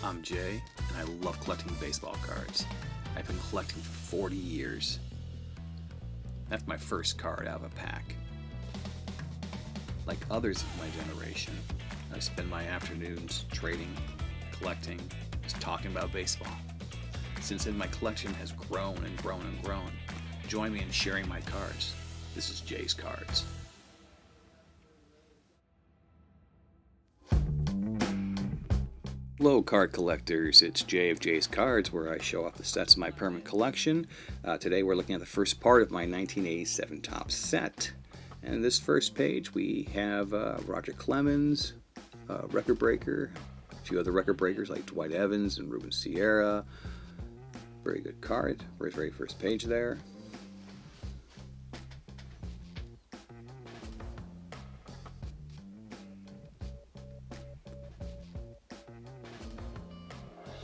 I'm Jay, and I love collecting baseball cards. I've been collecting for 40 years. That's my first card out of a pack. Like others of my generation, I spend my afternoons trading, collecting, just talking about baseball. Since then, my collection has grown and grown and grown. Join me in sharing my cards. This is Jay's Cards. Hello card collectors, it's Jay of Jay's Cards, where I show off the sets of my permanent collection. Today we're looking at the first part of my 1987 Topps set. And in this first page we have Roger Clemens, record breaker, a few other record breakers like Dwight Evans and Ruben Sierra. Very good card, very first page there.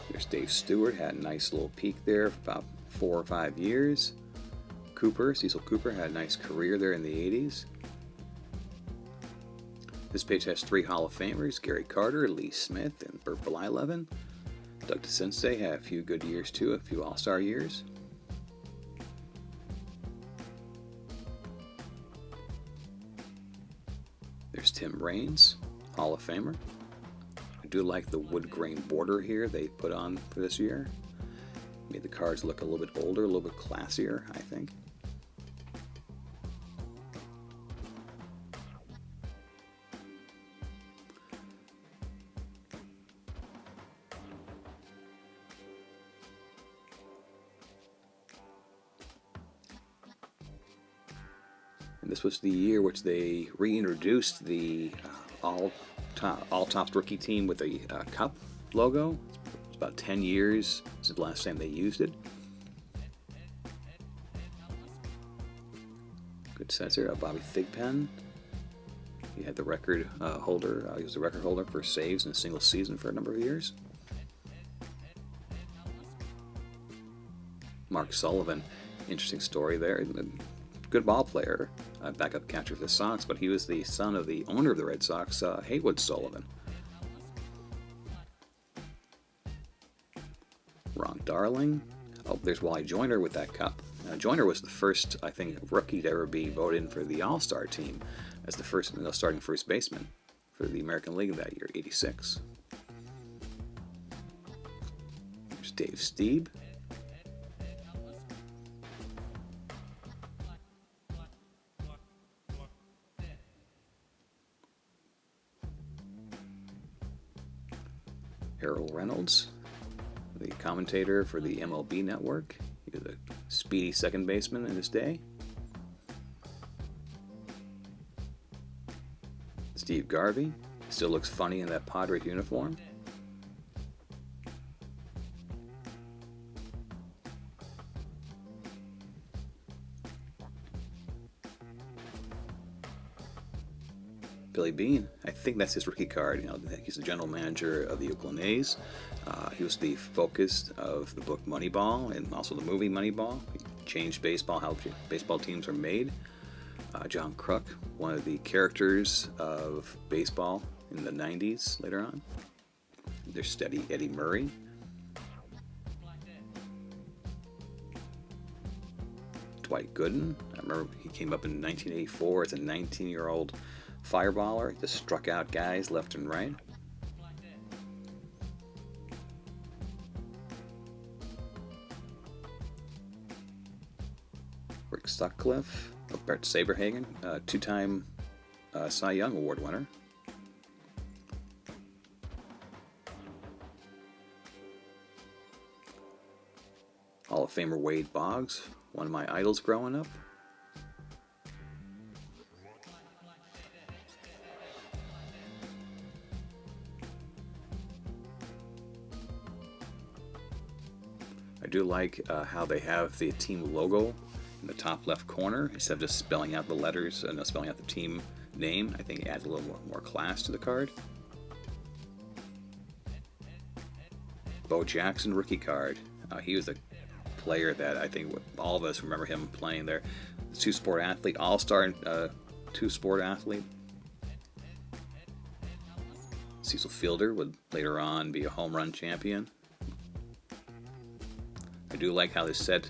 There's Dave Stewart, had a nice little peak there for about 4 or 5 years. Cecil Cooper had a nice career there in the 80s. This page has 3 Hall of Famers, Gary Carter, Lee Smith, and Bert Blyleven. Doug DeCinces had a few good years too, a few All-Star years. There's Tim Raines, Hall of Famer. I do like the wood grain border here they put on for this year. Made the cards look a little bit older, a little bit classier, I think. And this was the year which they reintroduced the All Topps rookie team with a cup logo. It's about 10 years since the last time they used it. Good sets here. Bobby Thigpen. He had the record holder. He was the record holder for saves in a single season for a number of years. Mark Sullivan. Interesting story there. Good ball player, backup catcher for the Sox, but he was the son of the owner of the Red Sox, Haywood Sullivan. Ron Darling. Oh, there's Wally Joyner with that cup. Joyner was the first, I think, rookie to ever be voted in for the All-Star team as the first starting first baseman for the American League that year, '86. There's Dave Stieb. Harold Reynolds, the commentator for the MLB Network. He was a speedy second baseman in his day. Steve Garvey still looks funny in that Padres uniform. Billy Beane, I think that's his rookie card. He's the general manager of the Oakland A's. He was the focus of the book Moneyball and also the movie Moneyball. He changed baseball, how baseball teams are made. John Kruk, one of the characters of baseball in the 90s later on. There's Eddie Murray. Dwight Gooden. I remember he came up in 1984 as a 19-year-old fireballer, just struck out guys left and right. Rick Sutcliffe, Bert Saberhagen, two-time Cy Young Award winner. Hall of Famer Wade Boggs, one of my idols growing up. I do like how they have the team logo in the top left corner instead of just spelling out the letters and spelling out the team name. I think it adds a little more class to the card. Bo Jackson rookie card. He was a player that I think all of us remember him playing there. Two-sport athlete, all-star two-sport athlete. Cecil Fielder would later on be a home run champion. I do like how this set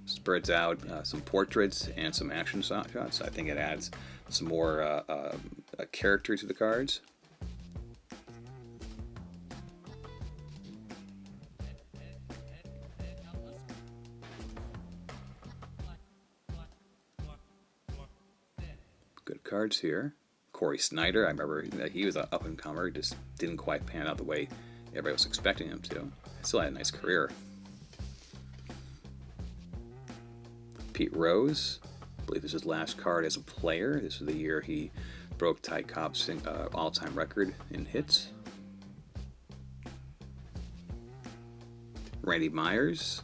spreads out some portraits and some action shots. I think it adds some more character to the cards. Good cards here. Corey Snyder, I remember that he was an up-and-comer, just didn't quite pan out the way everybody was expecting him to. Still had a nice career. Pete Rose, I believe this is his last card as a player. This was the year he broke Ty Cobb's all-time record in hits. Randy Myers,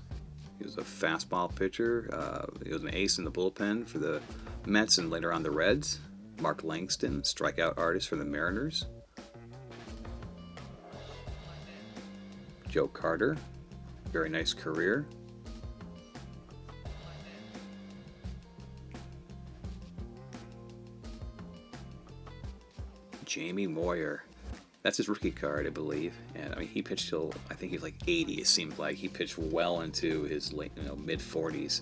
he was a fastball pitcher. He was an ace in the bullpen for the Mets and later on the Reds. Mark Langston, strikeout artist for the Mariners. Joe Carter, very nice career. Jamie Moyer, that's his rookie card, I believe. And I mean, he pitched till I think he was like 80. It seemed like he pitched well into his late, mid 40s.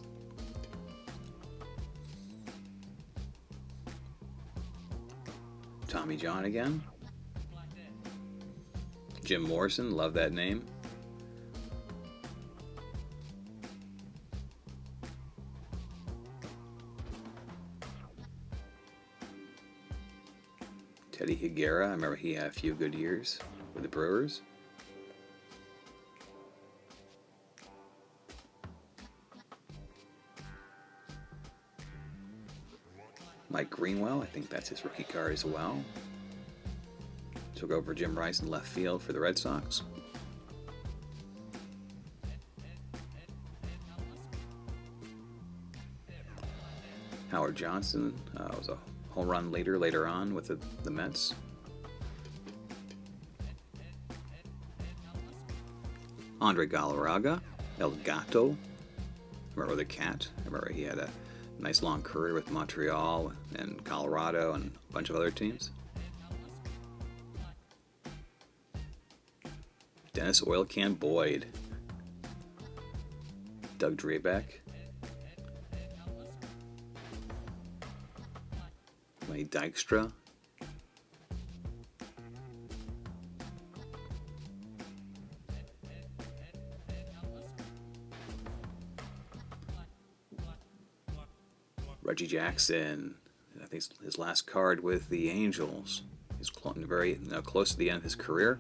Tommy John again. Jim Morrison, love that name. Teddy Higuera, I remember he had a few good years with the Brewers. Mike Greenwell, I think that's his rookie card as well. Took over Jim Rice in left field for the Red Sox. Howard Johnson was a home run later on with the Mets. Andre Galarraga, El Gato. Remember the Cat? I remember he had a nice long career with Montreal and Colorado and a bunch of other teams. Dennis Oil Can Boyd. Doug Drabek. Lenny Dykstra. Reggie Jackson, I think his last card with the Angels. He's very close to the end of his career.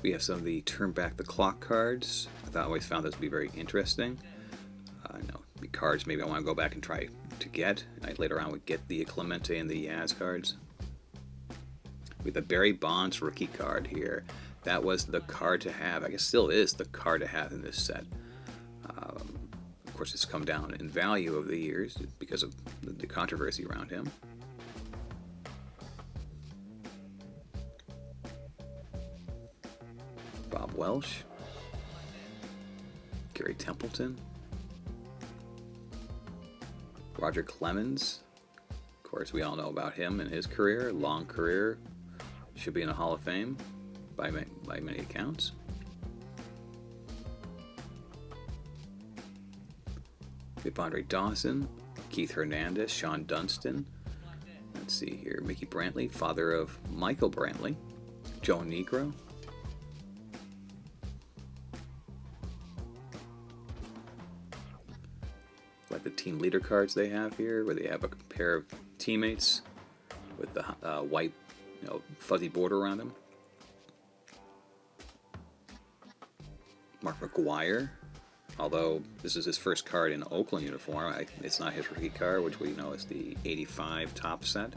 We have some of the turn back the clock cards. I always found those to be very interesting. The cards maybe I want to go back and try to get. Later on would get the Clemente and the Yaz cards. We have the Barry Bonds rookie card here. That was the card to have. I guess still is the card to have in this set. Of course, it's come down in value over the years because of the controversy around him. Bob Welch. Gary Templeton. Roger Clemens. Of course, we all know about him and his career. Long career. Should be in the Hall of Fame by many accounts. We have Andre Dawson, Keith Hernandez, Sean Dunston. Let's see here. Mickey Brantley, father of Michael Brantley. Joe Negro. Like the team leader cards they have here, where they have a pair of teammates with the white, fuzzy border around them. Mark McGwire, although this is his first card in Oakland uniform, it's not his rookie card, which we know is the 85 top set.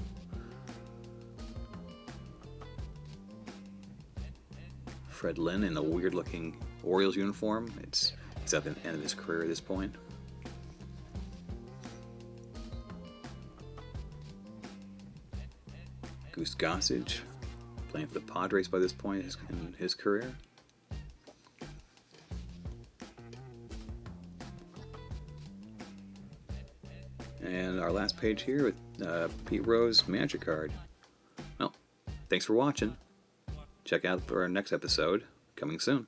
Fred Lynn in the weird-looking Orioles uniform. He's at the end of his career at this point. Goose Gossage, playing for the Padres by this point in his career. And our last page here with Pete Rose Magic card. Thanks for watching. Check out our next episode coming soon.